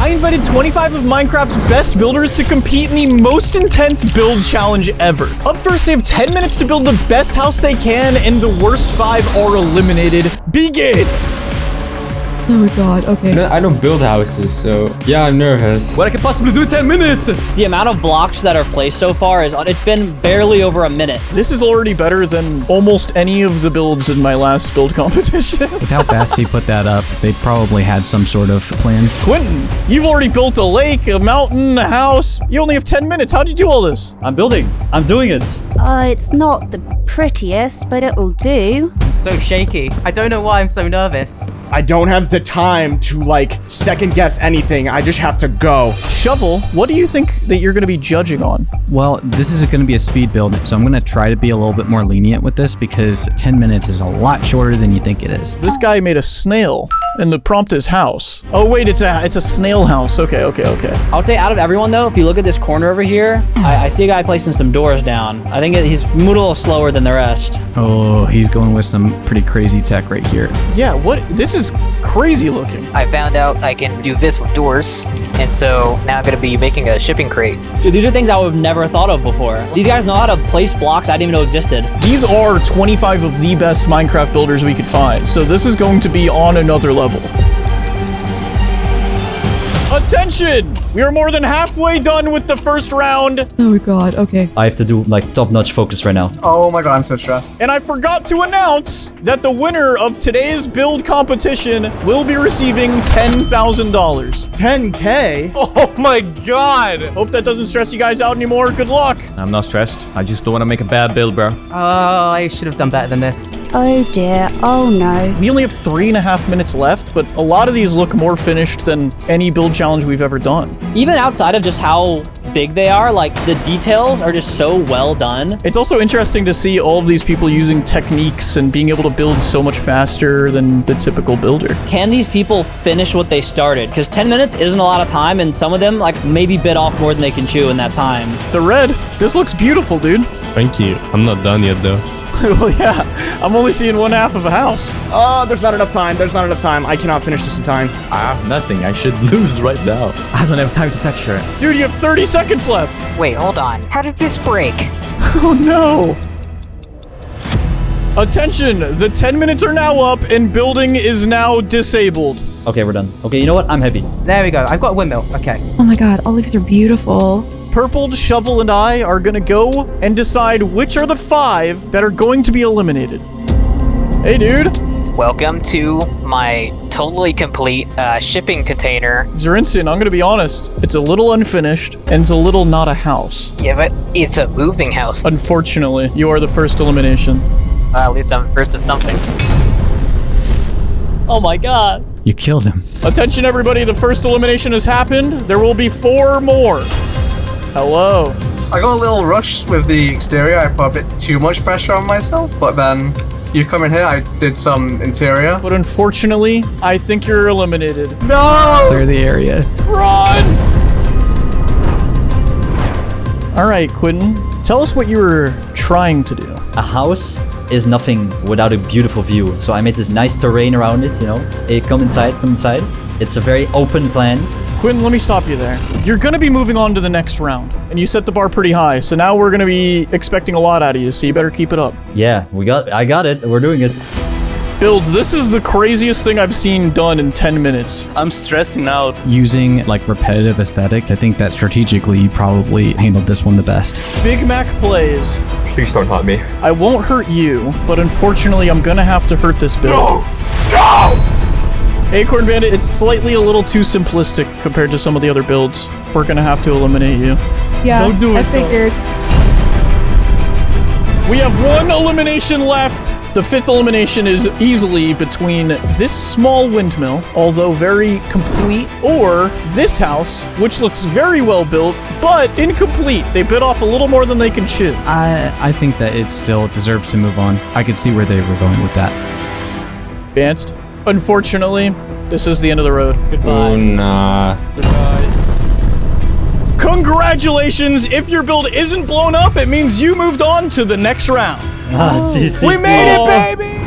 I invited 25 of Minecraft's best builders to compete in the most intense build challenge ever. Up first, they have 10 minutes to build the best house they can, and the worst 5 are eliminated. Begin! Oh my god, okay. I don't build houses, so yeah, I'm nervous. What I could possibly do in 10 minutes? The amount of blocks that are placed so far it's been barely over a minute. This is already better than almost any of the builds in my last build competition. With how fast he put that up, they probably had some sort of plan. Quentin, you've already built a lake, a mountain, a house. You only have 10 minutes. How'd you do all this? I'm building. I'm doing it. It's not the prettiest, but it'll do. I'm so shaky. I don't know why I'm so nervous. I don't have the time to, like, second guess anything. I just have to go. Shovel, what do you think that you're going to be judging on? Well, this is going to be a speed build, so I'm going to try to be a little bit more lenient with this because 10 minutes is a lot shorter than you think it is. This guy made a snail, and the prompt is house. Oh, wait, it's a snail house. Okay. I would say out of everyone, though, if you look at this corner over here, I see a guy placing some doors down. I think he's moving a little slower than the rest. Oh, he's going with some pretty crazy tech right here. Yeah, what? This is crazy looking. I found out I can do this with doors, and so now I'm going to be making a shipping crate. Dude, these are things I would have never thought of before. These guys know how to place blocks I didn't even know existed. These are 25 of the best Minecraft builders we could find, so this is going to be on another level. Attention! We are more than halfway done with the first round. Oh my god, okay. I have to do like top-notch focus right now. Oh my god, I'm so stressed. And I forgot to announce that the winner of today's build competition will be receiving $10,000. 10K? Oh my god. Hope that doesn't stress you guys out anymore. Good luck. I'm not stressed. I just don't want to make a bad build, bro. Oh, I should have done better than this. Oh dear, oh no. We only have 3.5 minutes left, but a lot of these look more finished than any build challenge we've ever done. Even outside of just how big they are, like the details are just so well done. It's also interesting to see all of these people using techniques and being able to build so much faster than the typical builder. Can these people finish what they started? Because 10 minutes isn't a lot of time, and some of them like maybe bit off more than they can chew in that time. The red, this looks beautiful, dude. Thank you. I'm not done yet, though. Well, yeah, I'm only seeing one half of a house. Oh, there's not enough time. I cannot finish this in time. I have nothing. I should lose right now. I don't have time to touch her. Dude, you have 30 seconds left. Wait, hold on. How did this break? Oh, no. Attention, the 10 minutes are now up and building is now disabled. Okay, we're done. Okay, you know what? I'm happy. There we go. I've got a windmill. Okay. Oh my god, all of these are beautiful. Purpled, Shovel, and I are gonna go and decide which are the 5 that are going to be eliminated. Hey, dude. Welcome to my totally complete shipping container. Zerinson, I'm gonna be honest. It's a little unfinished, and it's a little not a house. Yeah, but it's a moving house. Unfortunately, you are the first elimination. At least I'm first of something. Oh my god. You killed him. Attention, everybody. The first elimination has happened. There will be 4 more. Hello. I got a little rushed with the exterior. I put a bit too much pressure on myself, but then you come in here, I did some interior. But unfortunately, I think you're eliminated. No! Clear the area. Run! All right, Quentin. Tell us what you were trying to do. A house is nothing without a beautiful view. So I made this nice terrain around it, you know. Hey, come inside. It's a very open plan. Quentin, let me stop you there. You're gonna be moving on to the next round, and you set the bar pretty high, so now we're gonna be expecting a lot out of you, so you better keep it up. Yeah, I got it. We're doing it. Builds, this is the craziest thing I've seen done in 10 minutes. I'm stressing out. Using like repetitive aesthetics, I think that strategically you probably handled this one the best. Big Mac plays. Please don't hurt me. I won't hurt you, but unfortunately I'm gonna have to hurt this build. No! Acorn Bandit, it's slightly a little too simplistic compared to some of the other builds. We're gonna have to eliminate you. Yeah, Don't do it, I figured. We have 1 elimination left. The 5th elimination is easily between this small windmill, although very complete, or this house, which looks very well built, but incomplete. They bit off a little more than they can chew. I think that it still deserves to move on. I could see where they were going with that. Advanced. Unfortunately, this is the end of the road. Goodbye. Oh, nah. Goodbye. Congratulations! If your build isn't blown up, it means you moved on to the next round. Ah, We made it, baby!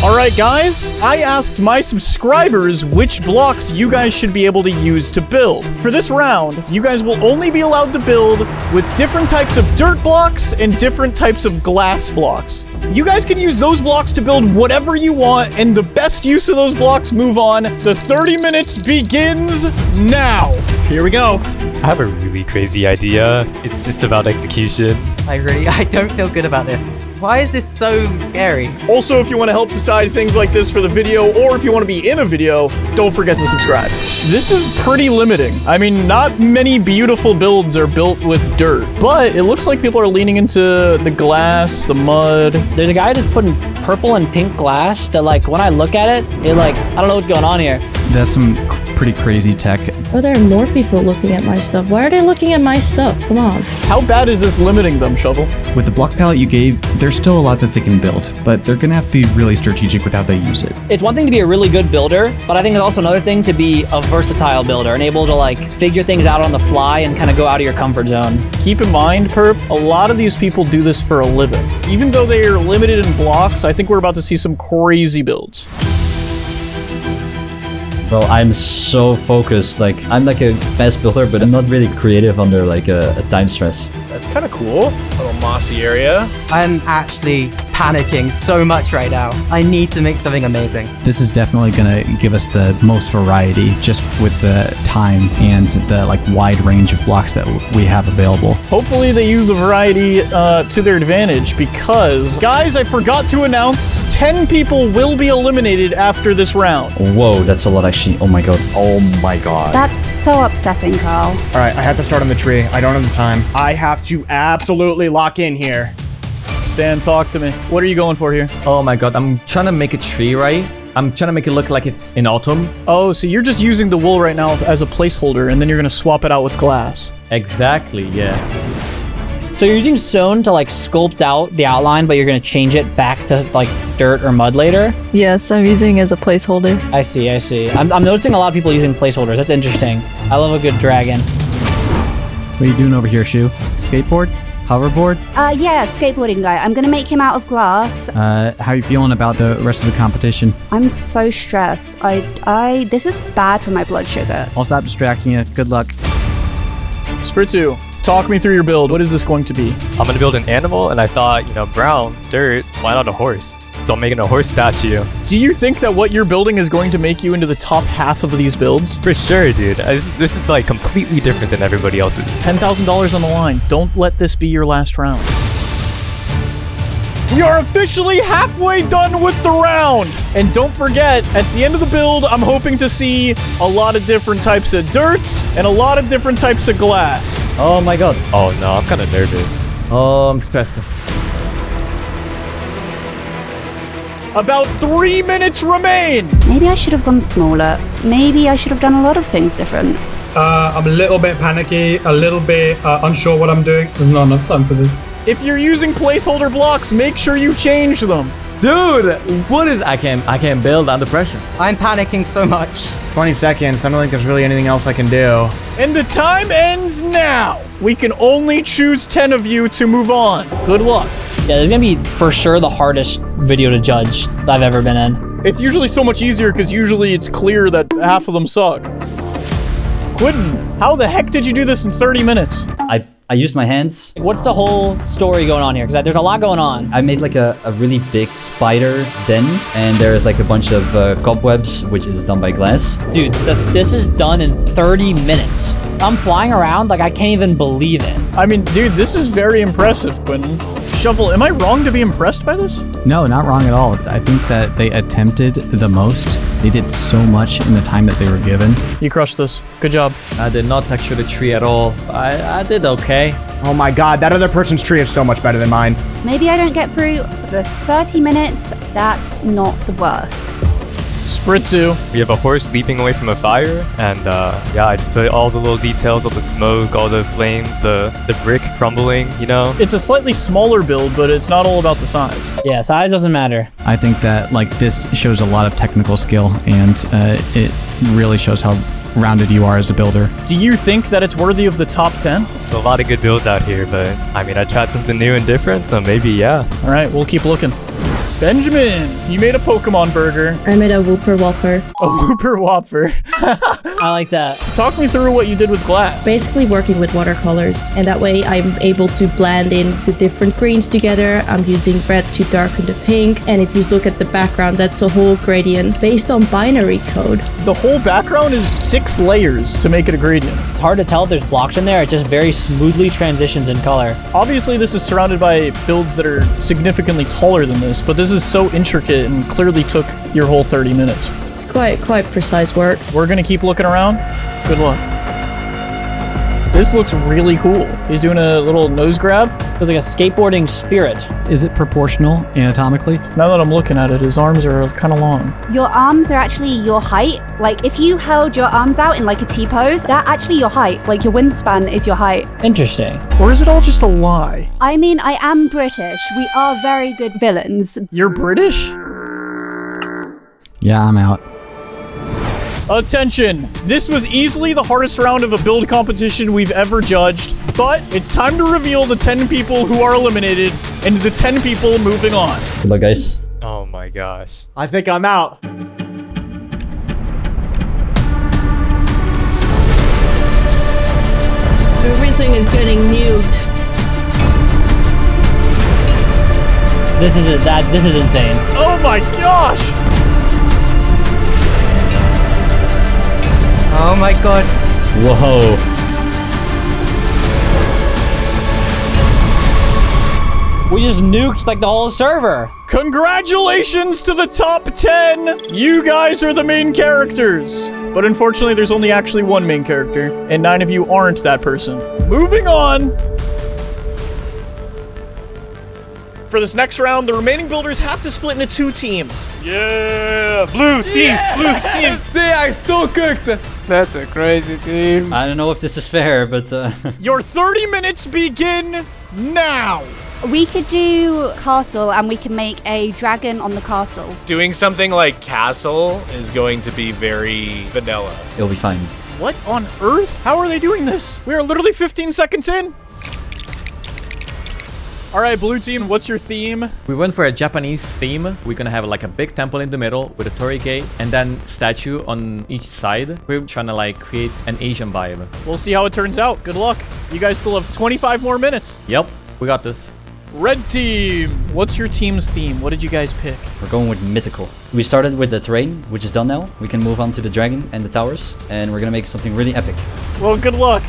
All right, guys, I asked my subscribers which blocks you guys should be able to use to build. For this round, you guys will only be allowed to build with different types of dirt blocks and different types of glass blocks. You guys can use those blocks to build whatever you want, and the best use of those blocks move on. The 30 minutes begins now. Here we go. I have a really crazy idea. It's just about execution. I don't feel good about this. Why is this so scary? Also, if you want to help decide things like this for the video, or if you want to be in a video, don't forget to subscribe. This is pretty limiting. I mean, not many beautiful builds are built with dirt, but it looks like people are leaning into the glass, the mud. There's a guy that's putting purple and pink glass that, like, when I look at it, I don't know what's going on here. That's some pretty crazy tech. Oh, there are more people looking at my stuff. Why are they looking at my stuff? Come on. How bad is this limiting them, Shovel? With the block palette you gave, there's still a lot that they can build, but they're gonna have to be really strategic with how they use it. It's one thing to be a really good builder, but I think it's also another thing to be a versatile builder and able to, like, figure things out on the fly and kind of go out of your comfort zone. Keep in mind, Perp, a lot of these people do this for a living. Even though they are limited in blocks, I think we're about to see some crazy builds. Bro, I'm so focused. Like, I'm like a fast builder, but I'm not really creative under like a time stress. That's kind of cool. A little mossy area. I'm actually panicking so much right now. I need to make something amazing. This is definitely gonna give us the most variety just with the time and the like wide range of blocks that we have available. Hopefully they use the variety to their advantage because, guys, I forgot to announce 10 people will be eliminated after this round. Whoa, that's a lot actually. Oh my god. Oh my god. That's so upsetting, Karl. All right, I have to start on the tree. I don't have the time. I have to absolutely lock in here. Stan, talk to me. What are you going for here? Oh my god, I'm trying to make a tree, right? I'm trying to make it look like it's in autumn. Oh, so you're just using the wool right now as a placeholder, and then you're going to swap it out with glass. Exactly, yeah. So you're using stone to, like, sculpt out the outline, but you're going to change it back to, like, dirt or mud later? Yes, I'm using it as a placeholder. I see. I'm noticing a lot of people using placeholders. That's interesting. I love a good dragon. What are you doing over here, Shu? Skateboard? Hoverboard? Yeah, skateboarding guy. I'm gonna make him out of glass. How are you feeling about the rest of the competition? I'm so stressed. This is bad for my blood sugar. I'll stop distracting you. Good luck. Spritzu, talk me through your build. What is this going to be? I'm gonna build an animal, and I thought, brown, dirt, why not a horse? So I'm making a horse statue. Do you think that what you're building is going to make you into the top half of these builds? For sure, dude. This is like completely different than everybody else's. $10,000 on the line. Don't let this be your last round. We are officially halfway done with the round. And don't forget, at the end of the build, I'm hoping to see a lot of different types of dirt and a lot of different types of glass. Oh my god. Oh no, I'm kind of nervous. Oh, I'm stressed. About 3 minutes remain. Maybe I should have gone smaller. Maybe I should have done a lot of things different. I'm a little bit panicky, a little bit unsure what I'm doing. There's not enough time for this. If you're using placeholder blocks, make sure you change them. Dude, what is... I can't build under pressure. I'm panicking so much. 20 seconds. I don't think there's really anything else I can do. And the time ends now. We can only choose 10 of you to move on. Good luck. Yeah, this is going to be, for sure, the hardest video to judge I've ever been in. It's usually so much easier because usually it's clear that half of them suck. Quentin, how the heck did you do this in 30 minutes? I used my hands. What's the whole story going on here? Because there's a lot going on. I made like a really big spider den, and there's like a bunch of cobwebs, which is done by glass. Dude, this is done in 30 minutes. I'm flying around like I can't even believe it. I mean, dude, this is very impressive, Quentin. Shovel, am I wrong to be impressed by this? No, not wrong at all. I think that they attempted the most. They did so much in the time that they were given. You crushed this. Good job. I did not texture the tree at all. I did okay. Oh my god, that other person's tree is so much better than mine. Maybe I don't get through for 30 minutes. That's not the worst. Spritzu. We have a horse leaping away from a fire, and yeah, I just put all the little details, all the smoke, all the flames, the brick crumbling, It's a slightly smaller build, but it's not all about the size. Yeah, size doesn't matter. I think that this shows a lot of technical skill, and it really shows how rounded you are as a builder. Do you think that it's worthy of the top 10? There's a lot of good builds out here, but I mean, I tried something new and different, so maybe, yeah. All right, we'll keep looking. Benjamin, you made a Pokemon burger. I made a Whooper Whopper. A Whooper Whopper. I like that. Talk me through what you did with glass. Basically working with watercolors, and that way I'm able to blend in the different greens together. I'm using red to darken the pink, and if you look at the background, that's a whole gradient based on binary code. The whole background is 6 layers to make it a gradient. It's hard to tell if there's blocks in there. It just very smoothly transitions in color. Obviously, this is surrounded by builds that are significantly taller than this, but this is so intricate and clearly took your whole 30 minutes. It's quite precise work. We're gonna keep looking around. Good luck. This looks really cool. He's doing a little nose grab. It's like a skateboarding spirit. Is it proportional anatomically? Now that I'm looking at it, his arms are kind of long. Your arms are actually your height. Like, if you held your arms out in like a T-pose, that's actually your height. Like, your wingspan is your height. Interesting. Or is it all just a lie? I mean, I am British. We are very good villains. You're British? Yeah, I'm out. Attention! This was easily the hardest round of a build competition we've ever judged, but it's time to reveal the 10 people who are eliminated and the 10 people moving on. Good luck, guys. Oh my gosh. I think I'm out. Everything is getting nuked. This is insane. Oh my gosh! Oh my god. Whoa. We just nuked like the whole server. Congratulations to the top 10! You guys are the main characters. But unfortunately, there's only actually one main character, and 9 of you aren't that person. Moving on! For this next round, the remaining builders have to split into 2 teams. Yeah! Blue team! Blue team! They are so cooked. That's a crazy team. I don't know if this is fair, but Your 30 minutes begin now! We could do castle and we can make a dragon on the castle. Doing something like castle is going to be very vanilla. it'll be fine. What on earth? How are they doing this? We are literally 15 seconds in. All right, blue team, what's your theme? We went for a Japanese theme. We're gonna have like a big temple in the middle with a torii gate and then statue on each side. We're trying to like create an Asian vibe. We'll see how it turns out. Good luck. You guys still have 25 more minutes. Yep, we got this. Red team, what's your team's theme? What did you guys pick? We're going with mythical. We started with the terrain, which is done now. We can move on to the dragon and the towers, and we're gonna make something really epic. Well, good luck.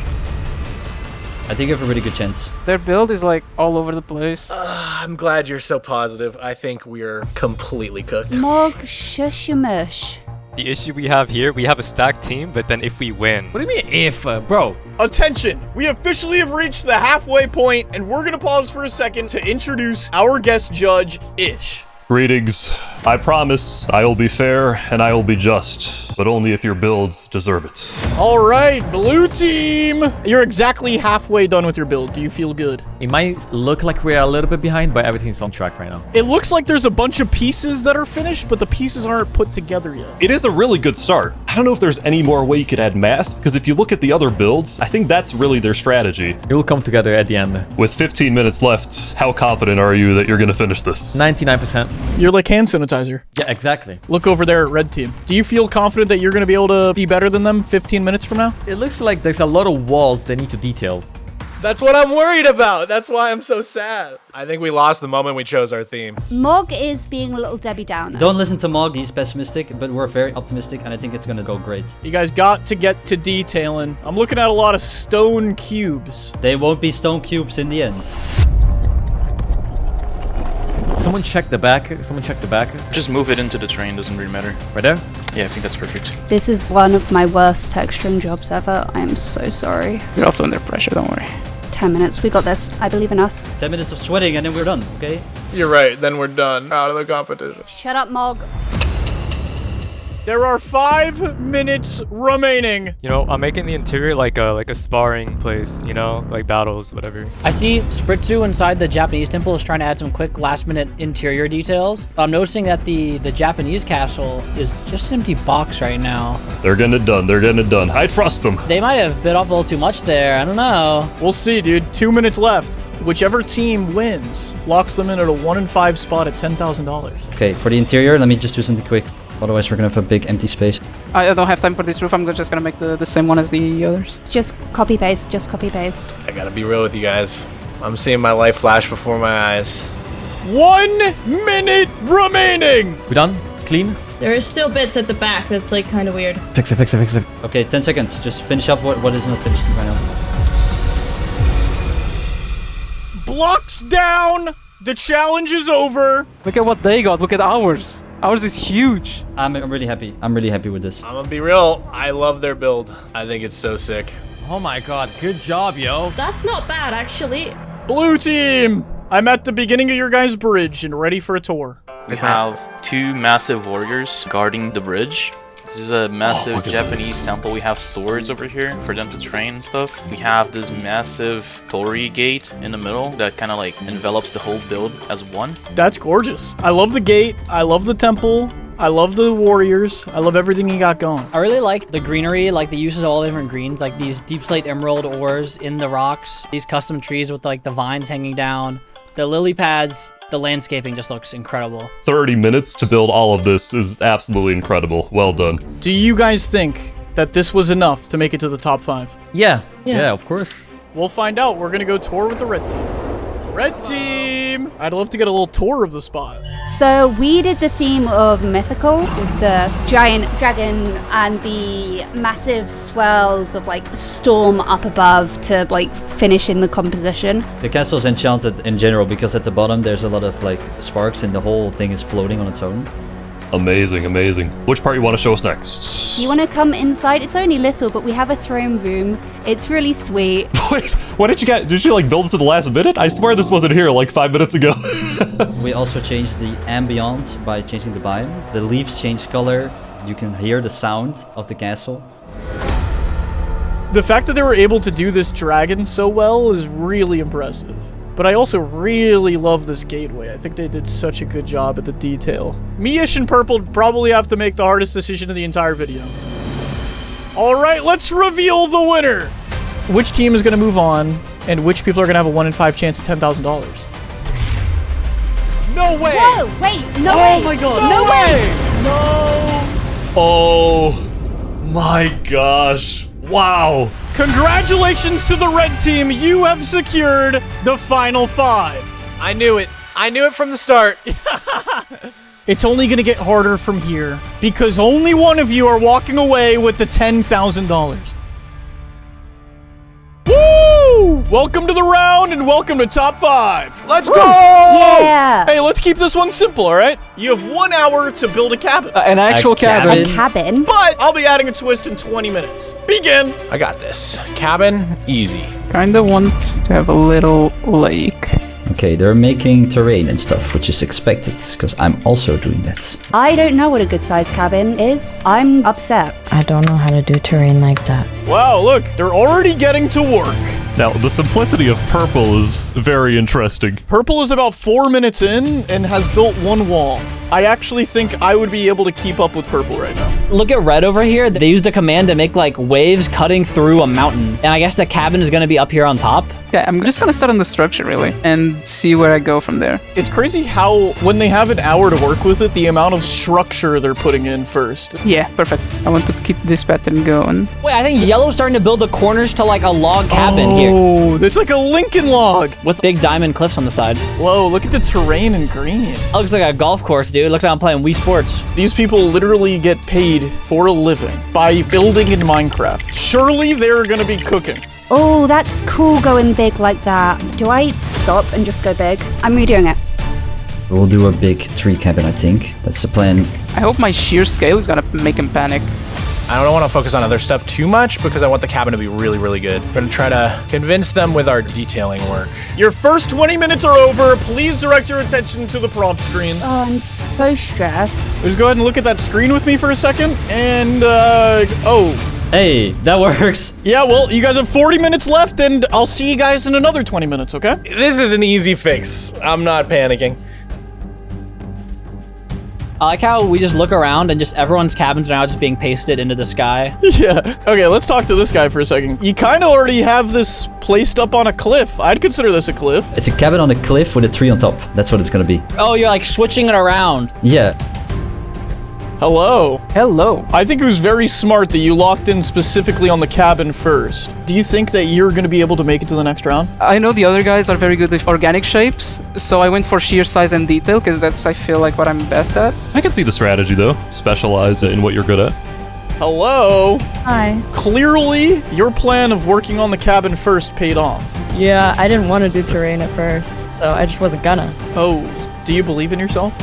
I think you have a really good chance. Their build is like all over the place. I'm glad you're so positive. I think we're completely cooked. Mog shush-mush. The issue we have here, we have a stacked team, but then if we win... What do you mean if, bro? Attention, we officially have reached the halfway point, and we're gonna pause for a second to introduce our guest judge, Ish. Greetings. I promise I will be fair and I will be just, but only if your builds deserve it. All right, blue team. You're exactly halfway done with your build. Do you feel good? It might look like we're a little bit behind, but everything's on track right now. It looks like there's a bunch of pieces that are finished, but the pieces aren't put together yet. It is a really good start. I don't know if there's any more way you could add mass, because if you look at the other builds, I think that's really their strategy. It will come together at the end. With 15 minutes left, how confident are you that you're going to finish this? 99%. You're like hand sanitizer. Yeah, exactly. Look over there at red team. Do you feel confident that you're going to be able to be better than them 15 minutes from now? It looks like there's a lot of walls they need to detail. That's what I'm worried about. That's why I'm so sad. I think we lost the moment we chose our theme. Mog is being a little Debbie Downer. Don't listen to Mog, he's pessimistic, but we're very optimistic, and I think it's gonna go great. You guys got to get to detailing. I'm looking at a lot of stone cubes. They won't be stone cubes in the end. Someone check the back. Someone check the back. Just move it into the terrain, doesn't really matter. Right there? Yeah, I think that's perfect. This is one of my worst texturing jobs ever. I am so sorry. You're also under pressure, don't worry. 10 minutes, we got this. I believe in us. 10 minutes of sweating and then we're done, okay? You're right, then we're done. Out of the competition. Shut up, Mog. There are 5 minutes remaining. You know, I'm making the interior like a sparring place, you know, like battles, whatever. I see Spritzu inside the Japanese temple is trying to add some quick last-minute interior details. I'm noticing that the Japanese castle is just an empty box right now. They're getting it done. They're getting it done. I trust them. They might have bit off a little too much there. I don't know. We'll see, dude. 2 minutes left. whichever team wins locks them in at a 1 in 5 spot at $10,000. Okay, for the interior, let me just do something quick. Otherwise, we're gonna have a big empty space. I don't have time for this roof. I'm just gonna make the same one as the others. Just copy paste. Just copy paste. I gotta be real with you guys. I'm seeing my life flash before my eyes. 1 minute remaining. We done? Clean? There are still bits at the back that's like kind of weird. Fix it. Okay, 10 seconds. Just finish up what is not finished right now. Blocks down. The challenge is over. Look at what they got. Look at ours. Ours is huge. I'm really happy. I'm really happy with this. I'm gonna be real. I love their build. I think it's so sick. Oh my god, good job, yo. That's not bad, actually. Blue team. I'm at the beginning of your guys' bridge and ready for a tour. We have 2 massive warriors guarding the bridge. This is a massive Japanese temple. We have swords over here for them to train and stuff. We have this massive torii gate in the middle that kind of like envelops the whole build as one. That's gorgeous. I love the gate. I love the temple. I love the warriors. I love everything you got going. I really like the greenery, like the uses of all the different greens, like these deep slate emerald ores in the rocks, these custom trees with like the vines hanging down, the lily pads. The landscaping just looks incredible. 30 minutes to build all of this is absolutely incredible. Well done. Do you guys think that this was enough to make it to the top 5? Yeah, of course. We'll find out. We're gonna go tour with the red team. Red team! I'd love to get a little tour of the spot. So we did the theme of mythical with the giant dragon and the massive swells of like storm up above to like finish in the composition. The castle is enchanted in general because at the bottom there's a lot of like sparks and the whole thing is floating on its own. Amazing, amazing. Which part you want to show us next? You want to come inside? It's only little, but we have a throne room. It's really sweet. Wait, what did you like build this at the last minute? I swear this wasn't here like 5 minutes ago. We also changed the ambience by changing the biome. The leaves change color. You can hear the sound of the castle. The fact that they were able to do this dragon so well is really impressive. But I also really love this gateway. I think they did such a good job at the detail. Me-ish and Purple probably have to make the hardest decision of the entire video. All right, let's reveal the winner. Which team is going to move on, and which people are going to have a 1 in 5 chance at $10,000? No way! Whoa, wait, no way! Oh my god! No way! No! Oh my gosh. Wow. Congratulations to the red team. You have secured the final 5. I knew it. I knew it from the start. It's only going to get harder from here because only one of you are walking away with the $10,000. Woo! Welcome to the round and welcome to top 5. Let's go! Yeah! Hey, let's keep this one simple, all right? You have 1 hour to build a cabin. An actual cabin. A cabin? But I'll be adding a twist in 20 minutes. Begin! I got this. Cabin, easy. Kinda want to have a little lake. Okay, they're making terrain and stuff, which is expected, because I'm also doing that. I don't know what a good sized cabin is. I'm upset. I don't know how to do terrain like that. Wow, look, they're already getting to work. Now, the simplicity of Purple is very interesting. Purple is about 4 minutes in and has built 1 wall. I actually think I would be able to keep up with Purple right now. Look at red over here. They used a command to make like waves cutting through a mountain. And I guess the cabin is going to be up here on top. Okay, I'm just gonna start on the structure really and see where I go from there. It's crazy how when they have an hour to work with it, the amount of structure they're putting in first. Yeah, perfect. I want to keep this pattern going. Wait, I think yellow's starting to build the corners to like a log cabin here. Oh, that's like a Lincoln log. With big diamond cliffs on the side. Whoa, look at the terrain in green. That looks like a golf course, dude. Looks like I'm playing Wii Sports. These people literally get paid for a living by building in Minecraft. Surely they're gonna be cooking. Oh, that's cool going big like that. Do I stop and just go big? I'm redoing it. We'll do a big tree cabin, I think. That's the plan. I hope my sheer scale is gonna make him panic. I don't want to focus on other stuff too much because I want the cabin to be really, really good. I'm going to try to convince them with our detailing work. Your first 20 minutes are over. Please direct your attention to the prompt screen. Oh, I'm so stressed. Just go ahead and look at that screen with me for a second. And, Hey, that works. Yeah, well, you guys have 40 minutes left, and I'll see you guys in another 20 minutes, okay? This is an easy fix. I'm not panicking. I like how we just look around and just everyone's cabins are now just being pasted into the sky. Yeah. Okay, let's talk to this guy for a second. You kind of already have this placed up on a cliff. I'd consider this a cliff. It's a cabin on a cliff with a tree on top. That's what it's gonna be. Oh, you're like switching it around. Yeah. Hello. Hello. I think it was very smart that you locked in specifically on the cabin first. Do you think that you're going to be able to make it to the next round? I know the other guys are very good with organic shapes, so I went for sheer size and detail because that's, I feel like, what I'm best at. I can see the strategy though. Specialize in what you're good at. Hello. Hi. Clearly, your plan of working on the cabin first paid off. Yeah, I didn't want to do terrain at first, so I just wasn't gonna. Oh, do you believe in yourself?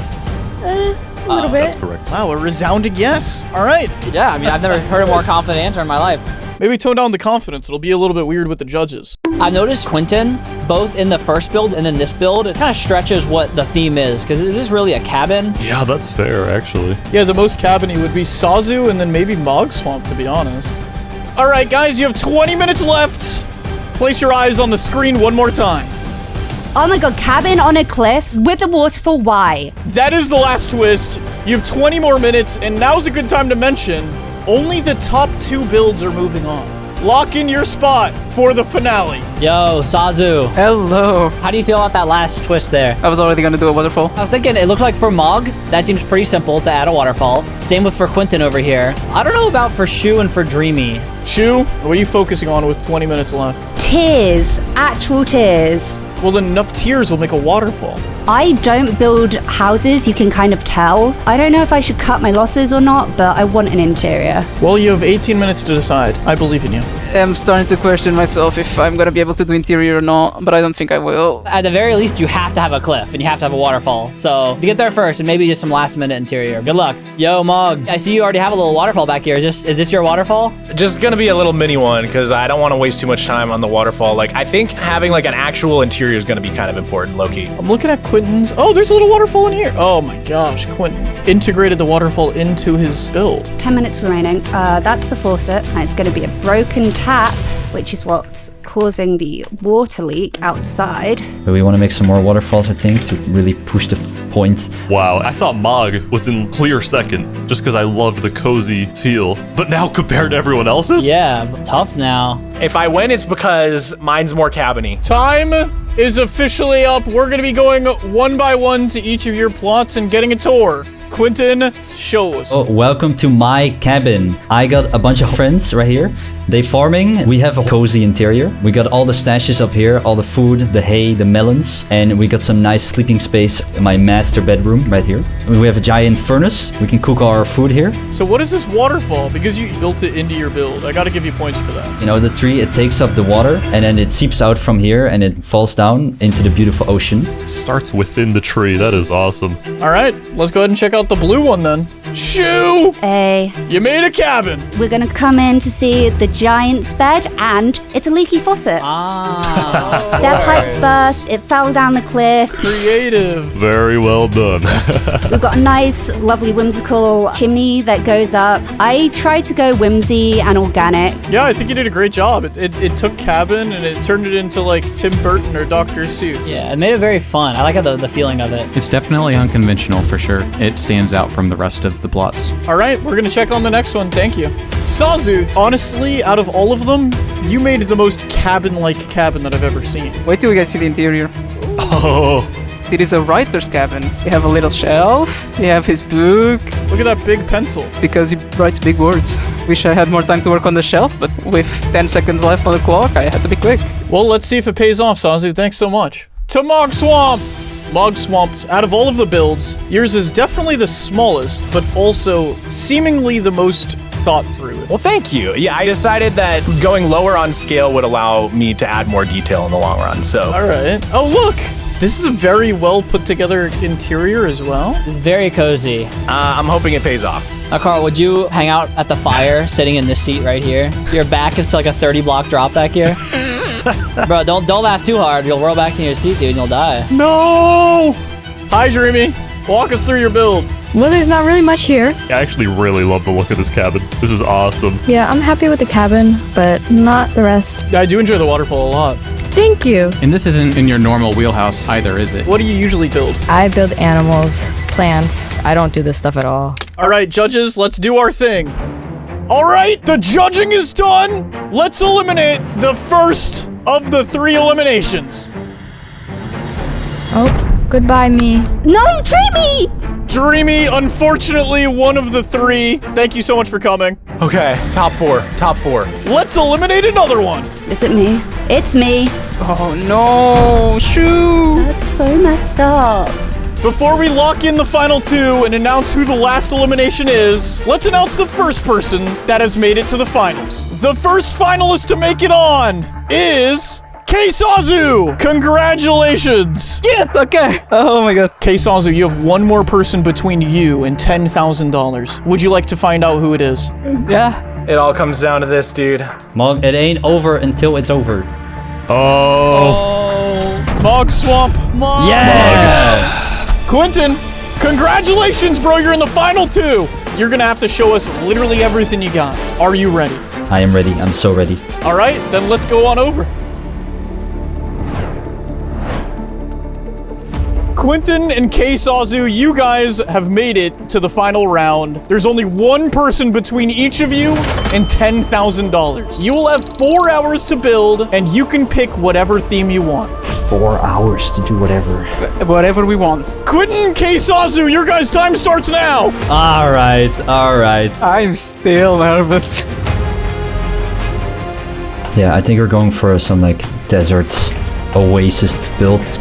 A little bit. That's correct. Wow, a resounding yes. All right. Yeah, I mean, I've never heard a more confident answer in my life. Maybe tone down the confidence. It'll be a little bit weird with the judges. I've noticed Quentin, both in the first build and then this build, it kind of stretches what the theme is. Because is this really a cabin? Yeah, that's fair, actually. Yeah, the most cabin-y would be Sazu and then maybe Mog Swamp, to be honest. All right, guys, you have 20 minutes left. Place your eyes on the screen one more time. Oh my god, cabin on a cliff with a waterfall, why? That is the last twist. You have 20 more minutes, and now's a good time to mention, only the top 2 builds are moving on. Lock in your spot for the finale. Yo, Sazu. Hello. How do you feel about that last twist there? I was already gonna do a waterfall. I was thinking it looked like for Mog, that seems pretty simple to add a waterfall. Same with for Quentin over here. I don't know about for Shu and for Dreamy. Shu, what are you focusing on with 20 minutes left? Tears. Actual tears. Well, then enough tears will make a waterfall. I don't build houses, you can kind of tell. I don't know if I should cut my losses or not, but I want an interior. Well, you have 18 minutes to decide. I believe in you. I'm starting to question myself if I'm gonna be able to do interior or not, but I don't think I will. At the very least, you have to have a cliff and you have to have a waterfall. So to get there first and maybe just some last minute interior. Good luck. Yo, Mog, I see you already have a little waterfall back here. Is this your waterfall? Just gonna be a little mini one because I don't want to waste too much time on the waterfall. Like, I think having like an actual interior is gonna be kind of important, low-key. I'm looking at Quentin's. Oh, there's a little waterfall in here. Oh my gosh, Quentin integrated the waterfall into his build. 10 minutes remaining. That's the faucet, and it's going to be a broken tap, which is what's causing the water leak outside. But we want to make some more waterfalls, I think, to really push the point. Wow, I thought Mog was in clear second just because I loved the cozy feel. But now compared to everyone else's? Yeah, it's tough now. If I win, it's because mine's more cabin-y. Time is officially up. We're going to be going one by one to each of your plots and getting a tour. Quentin, show us. Oh, welcome to my cabin. I got a bunch of friends right here. They farming. We have a cozy interior. We got all the stashes up here, all the food, the hay, the melons, and we got some nice sleeping space in my master bedroom right here. We have a giant furnace. We can cook our food here. So what is this waterfall? Because you built it into your build. I got to give you points for that. You know, the tree, it takes up the water and then it seeps out from here and it falls down into the beautiful ocean. Starts within the tree. That is awesome. All right, let's go ahead and check out the blue one then. Shoo! Hey. You made a cabin. We're going to come in to see the giant's bed, and it's a leaky faucet. Ah. Their pipes burst, it fell down the cliff. Creative. Very well done. We've got a nice, lovely, whimsical chimney that goes up. I tried to go whimsy and organic. Yeah, I think you did a great job. It took cabin and it turned it into like Tim Burton or Dr. Seuss. Yeah, it made it very fun. I like how the feeling of it. It's definitely unconventional for sure. It stands out from the rest of the plots. All right, we're going to check on the next one. Thank you. Sazu, honestly, out of all of them, you made the most cabin-like cabin that I've ever seen. Wait till you guys see the interior. Oh. It is a writer's cabin. We have a little shelf. We have his book. Look at that big pencil. Because he writes big words. Wish I had more time to work on the shelf, but with 10 seconds left on the clock, I had to be quick. Well, let's see if it pays off, Sazu. Thanks so much. To Mog Swamp! Mog Swamps, out of all of the builds, yours is definitely the smallest, but also seemingly the most thought through. Well, thank you. Yeah, I decided that going lower on scale would allow me to add more detail in the long run, so. All right. Oh, look! This is a very well put together interior as well. It's very cozy. I'm hoping it pays off. Now, Karl, would you hang out at the fire sitting in this seat right here? Your back is to like a 30-block drop back here. Bro, don't laugh too hard. You'll roll back in your seat, dude, and you'll die. No! Hi, Dreamy. Walk us through your build. Well, there's not really much here. I actually really love the look of this cabin. This is awesome. Yeah, I'm happy with the cabin, but not the rest. Yeah, I do enjoy the waterfall a lot. Thank you. And this isn't in your normal wheelhouse either, is it? What do you usually build? I build animals. plans. I don't do this stuff at all. All right, judges, let's do our thing. All right, the judging is done. Let's eliminate the first of the 3 eliminations. Oh, goodbye, me. No, Dreamy! Dreamy, unfortunately, one of the 3. Thank you so much for coming. Okay, top 4. Let's eliminate another one. Is it me? It's me. Oh no, shoot! That's so messed up. Before we lock in the final 2 and announce who the last elimination is, let's announce the first person that has made it to the finals. The first finalist to make it on is Keisazu! Congratulations! Yes, okay. Oh my god. Keisazu, you have one more person between you and $10,000. Would you like to find out who it is? Yeah. It all comes down to this, dude. Mog, it ain't over until it's over. Oh. Mog Swamp. Mog. Yeah! Quentin, congratulations, bro. You're in the final 2. You're gonna have to show us literally everything you got. Are you ready? I am ready. I'm so ready. All right, then let's go on over. Quentin and Keisazu, you guys have made it to the final round. There's only one person between each of you and $10,000. You will have 4 hours to build, and you can pick whatever theme you want. 4 hours to do whatever. Whatever we want. Quentin and Keisazu, your guys' time starts now. All right. I'm still nervous. Yeah, I think we're going for some like deserts, oasis builds.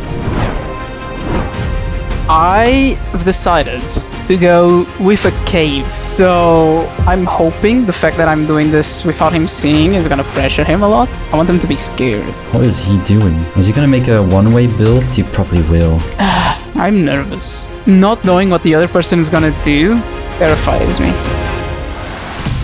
I've decided to go with a cave. So I'm hoping the fact that I'm doing this without him seeing is gonna pressure him a lot. I want him to be scared. What is he doing? Is he gonna make a one-way build? He probably will. I'm nervous. Not knowing what the other person is gonna do terrifies me.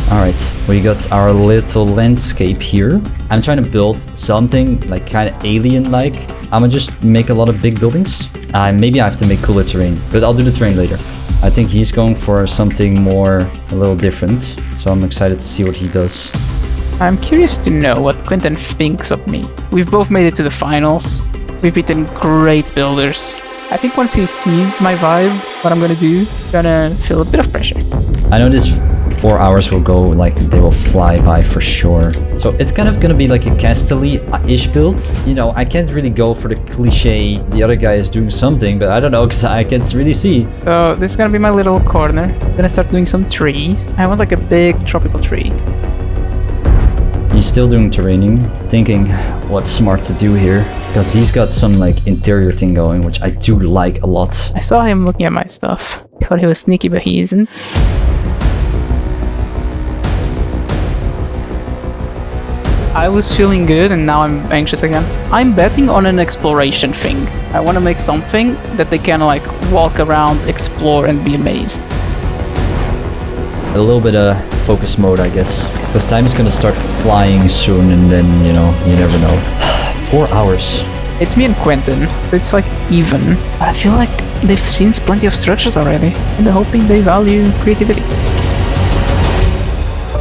Alright, we got our little landscape here. I'm trying to build something like kind of alien-like. I'm gonna just make a lot of big buildings. Maybe I have to make cooler terrain, but I'll do the terrain later. I think he's going for something more, a little different. So I'm excited to see what he does. I'm curious to know what Quentin thinks of me. We've both made it to the finals. We've beaten great builders. I think once he sees my vibe, what I'm gonna do, gonna feel a bit of pressure. I know this 4 hours will go like they will fly by for sure. So it's kind of gonna be like a Castelli-ish build. You know, I can't really go for the cliche, the other guy is doing something, but I don't know because I can't really see. So this is gonna be my little corner. I'm gonna start doing some trees. I want like a big tropical tree. He's still doing terraining, thinking what's smart to do here, because he's got some like interior thing going, which I do like a lot. I saw him looking at my stuff. I thought he was sneaky, but he isn't. I was feeling good and now I'm anxious again. I'm betting on an exploration thing. I want to make something that they can like walk around, explore and be amazed. A little bit of focus mode, I guess, because time is gonna start flying soon and then, you know, you never know. 4 hours. It's me and Quentin. It's like even. I feel like they've seen plenty of structures already and I'm hoping they value creativity.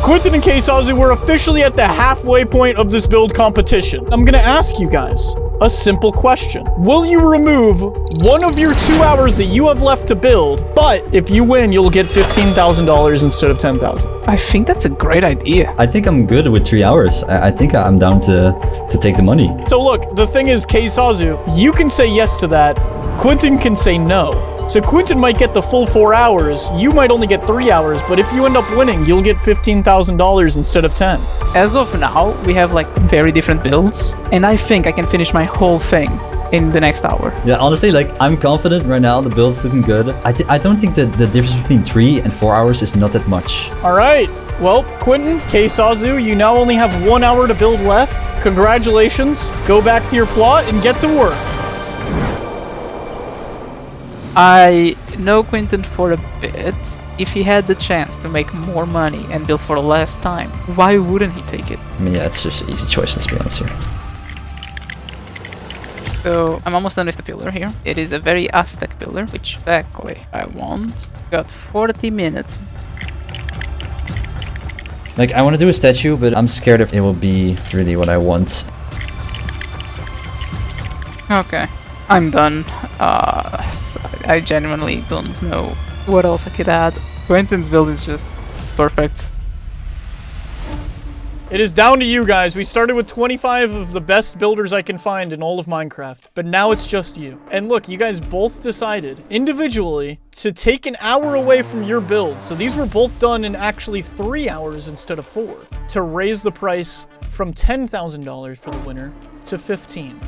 Quentin and Keisazu, we're officially at the halfway point of this build competition. I'm gonna ask you guys a simple question. Will you remove one of your 2 hours that you have left to build, but if you win, you'll get $15,000 instead of $10,000? I think that's a great idea. I think I'm good with 3 hours. I think I'm down to take the money. So look, the thing is, Keisazu, you can say yes to that. Quentin can say no. So Quentin might get the full 4 hours, you might only get 3 hours, but if you end up winning, you'll get $15,000 instead of 10. As of now, we have like very different builds, and I think I can finish my whole thing in the next hour. Yeah, honestly, like, I'm confident right now, the build's looking good. I don't think that the difference between 3 and 4 hours is not that much. All right, well, Quentin, Keisazu, you now only have 1 hour to build left. Congratulations, go back to your plot and get to work. I know Quentin for a bit. If he had the chance to make more money and build for less time, why wouldn't he take it? I mean, yeah, it's just an easy choice, let's be honest here. So, I'm almost done with the pillar here. It is a very Aztec pillar, which exactly I want. Got 40 minutes. Like, I want to do a statue, but I'm scared if it will be really what I want. Okay, I'm done. I genuinely don't know what else I could add. Quentin's build is just perfect. It is down to you guys. We started with 25 of the best builders I can find in all of Minecraft, but now it's just you. And look, you guys both decided individually to take an hour away from your build. So these were both done in actually 3 hours instead of 4 to raise the price from $10,000 for the winner to 15.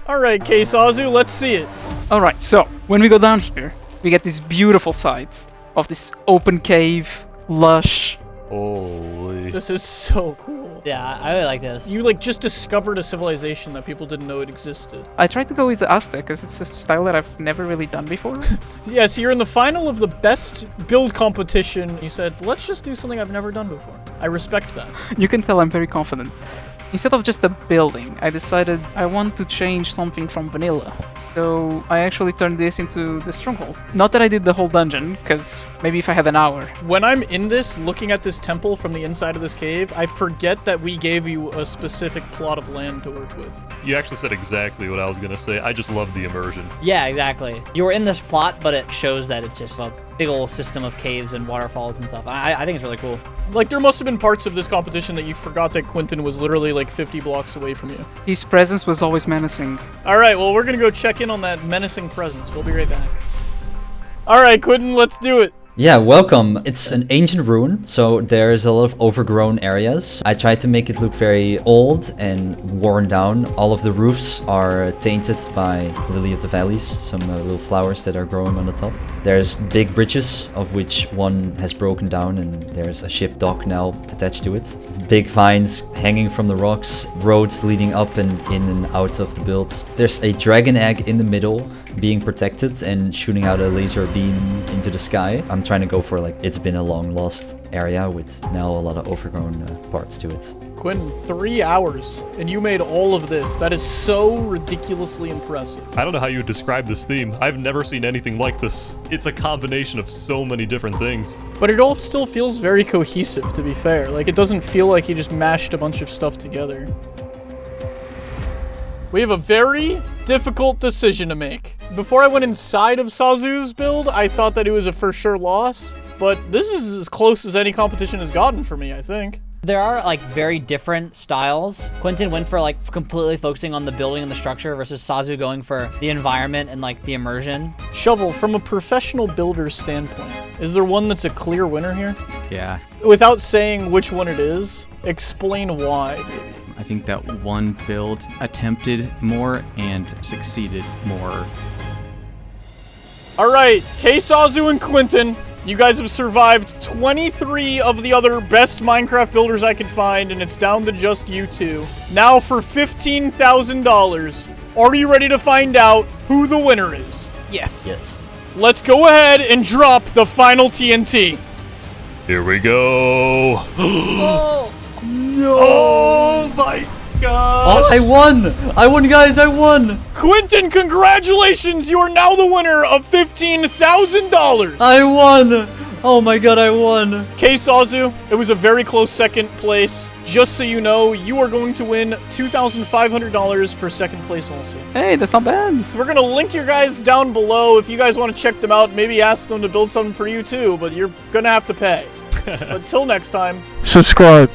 All right, Ksazu, let's see it. All right, so when we go down here, we get this beautiful sight of this open cave, lush. Holy. This is so cool. Yeah, I really like this. You like just discovered a civilization that people didn't know it existed. I tried to go with the Aztec because it's a style that I've never really done before. Yeah, so you're in the final of the best build competition. You said, let's just do something I've never done before. I respect that. You can tell I'm very confident. Instead of just a building, I decided I want to change something from vanilla. So I actually turned this into the stronghold. Not that I did the whole dungeon, because maybe if I had an hour. When I'm in this, looking at this temple from the inside of this cave, I forget that we gave you a specific plot of land to work with. You actually said exactly what I was going to say. I just love the immersion. Yeah, exactly. You were in this plot, but it shows that it's just a big old system of caves and waterfalls and stuff. I think it's really cool. Like, there must have been parts of this competition that you forgot that Quentin was literally like 50 blocks away from you. His presence was always menacing. All right, well, we're going to go check in on that menacing presence. We'll be right back. All right, Quentin, let's do it. Yeah, welcome. It's an ancient ruin, so there's a lot of overgrown areas. I tried to make it look very old and worn down. All of the roofs are tainted by lily of the valleys, some little flowers that are growing on the top. There's big bridges, of which one has broken down, and there's a ship dock now attached to it. Big vines hanging from the rocks, roads leading up and in and out of the build. There's a dragon egg in the middle, being protected and shooting out a laser beam into the sky. I'm trying to go for like it's been a long lost area with now a lot of overgrown parts to it. Quentin, 3 hours, and you made all of this. That is so ridiculously impressive. I don't know how you would describe this theme. I've never seen anything like this. It's a combination of so many different things. But it all still feels very cohesive, to be fair. Like, it doesn't feel like you just mashed a bunch of stuff together. We have a very difficult decision to make. Before I went inside of Sazu's build, I thought that it was a for sure loss, but this is as close as any competition has gotten for me, I think. There are like very different styles. Quentin went for like completely focusing on the building and the structure versus Sazu going for the environment and like the immersion. Shovel, from a professional builder's standpoint, is there one that's a clear winner here? Yeah. Without saying which one it is, explain why, maybe. I think that one build attempted more and succeeded more. All right, Ksazu and Quentin, you guys have survived 23 of the other best Minecraft builders I could find, and it's down to just you two. Now for $15,000, are you ready to find out who the winner is? Yes. Yes. Let's go ahead and drop the final TNT. Here we go. Oh, no. Oh my gosh. Oh, I won. I won, guys. I won. Quentin, congratulations. You are now the winner of $15,000. I won. Oh my god, I won. Ksazu, it was a very close second place. Just so you know, you are going to win $2,500 for second place also. Hey, that's not bad. We're going to link your guys down below if you guys want to check them out. Maybe ask them to build something for you too, but you're going to have to pay. Until next time. Subscribe.